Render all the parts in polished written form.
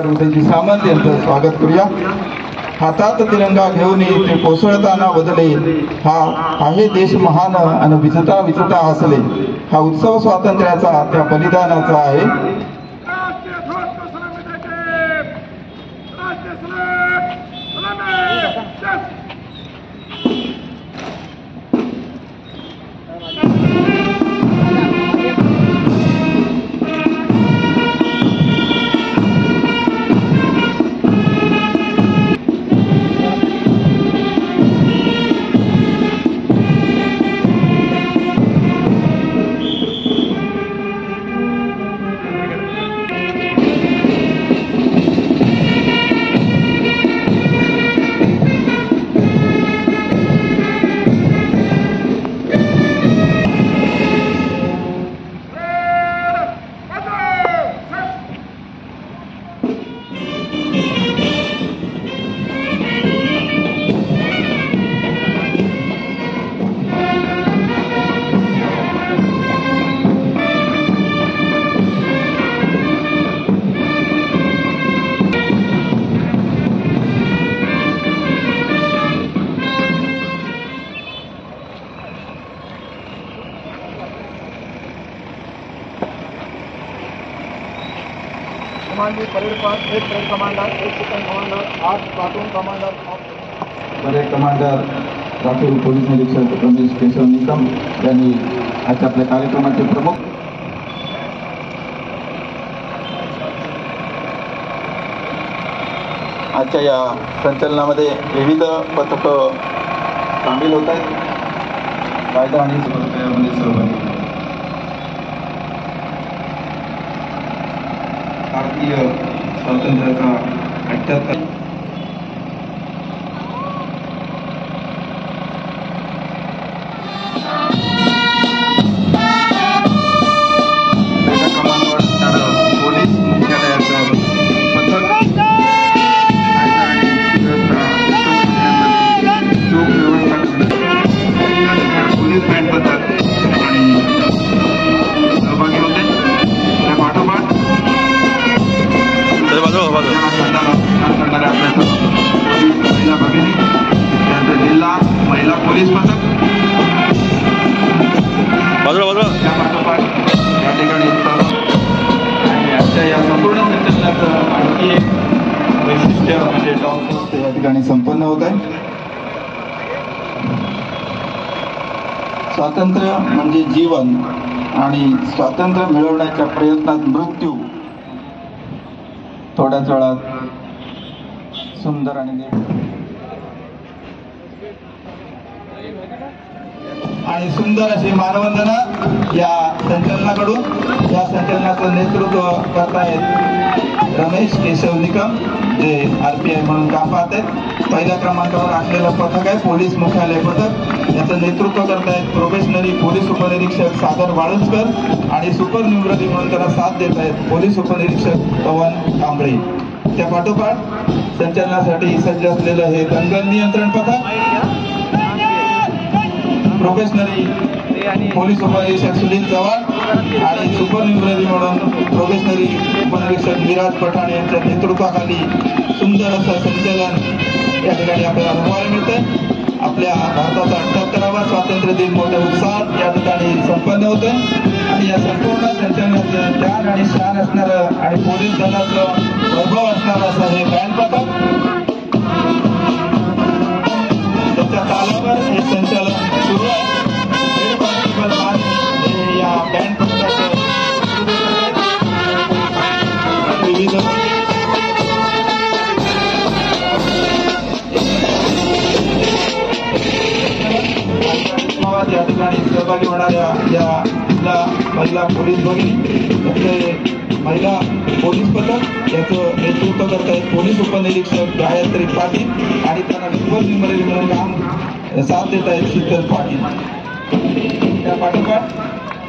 आमदार उदयजी सामंत यांचं स्वागत करूया। हातात तिरंगा घेऊन ते कोसळताना बदले, हा आहे देश महान आणि विजता विजता असले। हा उत्सव स्वातंत्र्याचा त्या बलिदानाचा आहे। परेड पास एक परेड कमांडर, एक second commander, 8 platoon commander, parade commander Rathod police निरीक्षक रमेश केशव निकम यांनी आजच्या आपल्या कार्यक्रमाचे प्रमुख। आजच्या या संचलनामध्ये विविध पथकं सामील होत आहेत। कायदा आणि सुरक्षेमध्ये सहभागी भारतीय स्वातंत्र्याचा 78 पोलीस मुख्यालयाचं पथक पोलीस बँड पथक आणि सहभागी होते। त्या पाठोपाठ महिला भगिनी त्यांचं जिल्हा महिला पोलीस पथक त्या पाठोपाठ या ठिकाणी आणि आजच्या या संपूर्ण संचलनाचं आणखी एक वैशिष्ट्य म्हणजे टॉप या ठिकाणी संपन्न होत आहे। स्वातंत्र्य म्हणजे जीवन आणि स्वातंत्र्य मिळवण्याच्या प्रयत्नात मृत्यू थोड्याच वेळात सुंदर आणि सुंदर अशी मानवंदना या संचलनाकडून या संचलनाचं नेतृत्व करतायत रमेश केशव निकम जे RPI म्हणून काम पाहत आहेत। पहिल्या क्रमांकावर असलेलं पथक आहे पोलीस मुख्यालय पथक, याचं नेतृत्व करतायत प्रोबेशनरी पोलीस उपनिरीक्षक सागर वाळुंजकर आणि सुपर न्यूमररी म्हणून त्याला साथ देत आहेत पोलीस उपनिरीक्षक पवन कांबळे। त्या पाठोपाठ संचलनासाठी सज्ज असलेलं हे दंगल नियंत्रण पथक प्रोबेशनरी पोलीस उपनिरीक्षक सुनील चव्हाण आणि सुपर न्यूमररी म्हणून प्रोबेशनरी उपनिरीक्षक विराज पठाण यांच्या नेतृत्वाखाली सुंदर असं संचलन या ठिकाणी आपल्याला अनुभवायला मिळतंय। आपल्या भारताचा 78वा स्वातंत्र्य दिन मोठ्या उत्साहात या ठिकाणी संपन्न होतोय आणि या संपूर्ण संचलनाचं ज्ञान आणि शान असणारं आणि पोलीस दलाचं वैभव असणारं असं हे बँड पथक, त्याच्या तालावर हे संचलन सुरू आहे। हेड कॉन्स्टेबल हे या बँड पथकाचं विविध या ठिकाणी सहभागी होणाऱ्या या महिला पोलीस भगिनी महिला पोलीस पथक याचं नेतृत्व करतायत पोलीस उपनिरीक्षक गायत्री पाटील आणि त्यांना सुपर न्यूमररी म्हणून काम साथ देत आहेत शीतल पाटील। त्या पाठोपाठ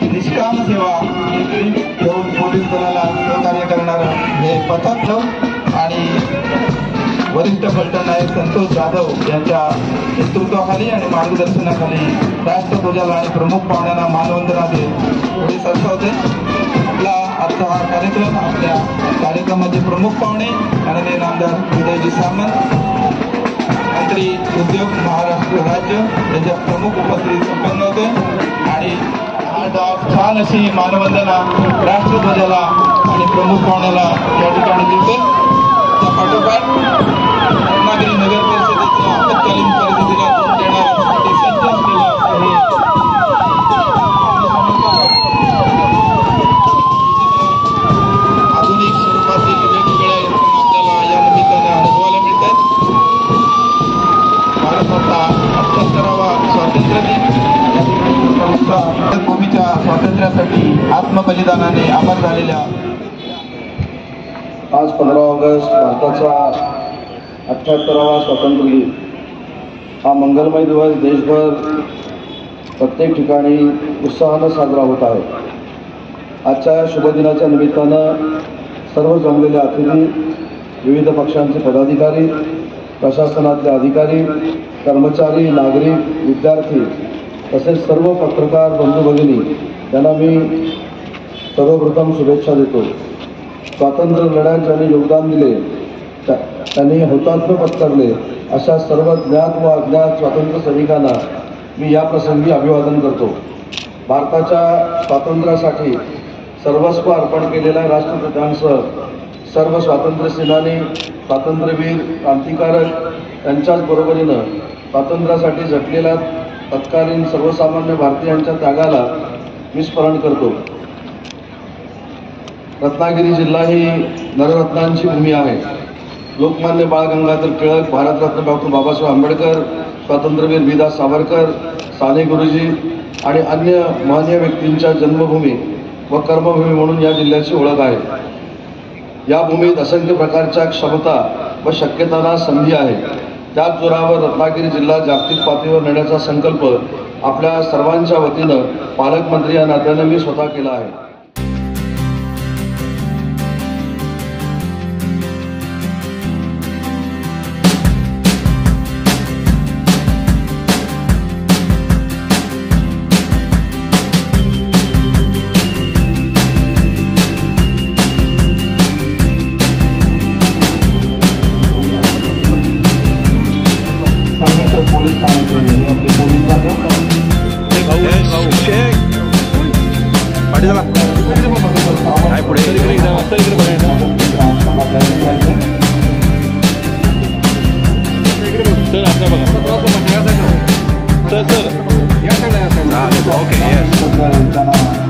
निष्काम सेवा घेऊन पोलीस दलाला सहकार्य करणारं हे पथक आणि वरिष्ठ पलटण नायक संतोष जाधव यांच्या नेतृत्वाखाली आणि मार्गदर्शनाखाली राष्ट्रध्वजाला आणि प्रमुख पाहुण्यांना मानवंदना देत पुढे सरसावते। आपला आजचा हा कार्यक्रम आपल्या कार्यक्रमाचे प्रमुख पाहुणे माननीय नामदार उदयजी सामंत मंत्री उद्योग महाराष्ट्र राज्य यांच्या प्रमुख उपस्थितीत संपन्न होते आणि छान अशी मानवंदना राष्ट्रध्वजाला आणि प्रमुख पाहुण्याला या ठिकाणी दिली. त्या पाठोपाठ रत्नागिरी नगर परिषदेच्या आपत्कालीन परिस्थितीला तोंड देण्यासाठी सज्ज असलेलं हे आधुनिक स्वरूपातील वेगवेगळ्या यंत्रणा आपल्याला या निमित्ताने अनुभवायला मिळतात. भारत माता 78वा स्वातंत्र्य दिन भूमीच्या स्वातंत्र्यासाठी आत्मबलिदानाने अमर झालेल्या आज 15 ऑगस्ट भारताचा 78वा स्वातंत्र्य दिन हा मंगलमय दिवस देशभर प्रत्येक ठिकाणी उत्साहानं साजरा होत आहे. आजच्या या शुभदिनाच्या निमित्तानं सर्व जमलेले अतिथी, विविध पक्षांचे पदाधिकारी, प्रशासनातले अधिकारी, कर्मचारी, नागरिक, विद्यार्थी तसेच सर्व पत्रकार बंधू भगिनी यांना मी सर्वप्रथम शुभेच्छा देतो. स्वातंत्र्य लढ्यात ज्यांनी योगदान दिले, त्यांनी हुतात्म्य पत्करले अशा सर्व ज्ञात व अज्ञात स्वातंत्र्य सैनिकांना मी या प्रसंगी अभिवादन करतो. भारताच्या स्वातंत्र्यासाठी सर्वस्व अर्पण केलेल्या राष्ट्रपित्यांसह सर्व स्वातंत्र्य सेनानी, स्वातंत्र्यवीर, क्रांतिकारक यांच्याच बरोबरीनं स्वातंत्र्यासाठी झटलेल्या तत्कालीन सर्वसामान्य भारतीयांच्या त्यागाला मी स्मरण करतो. रत्नागिरी जिल्हा ही नररत्नांची भूमी आहे. लोकमान्य बाळ गंगाधर टिळक, भारतरत्न डॉक्टर बाबासाहेब आंबेडकर, स्वातंत्र्यवीर वी. सावरकर, साने गुरुजी आणि अन्य महनीय व्यक्तींच्या जन्मभूमी व कर्मभूमी म्हणून या जिल्ह्याची ओळख आहे. या भूमीत असंख्य प्रकारच्या क्षमता व शक्यतांना संधी आहे. त्याच जोरावर रत्नागिरी जिल्हा जागतिक पातळीवर नेण्याचा संकल्प आपल्या सर्वांच्या वतीनं पालकमंत्री या नात्यानं मी स्वतः केला आहे. पोलीस ठाण्याचे आपले पोलीस Okay, yes.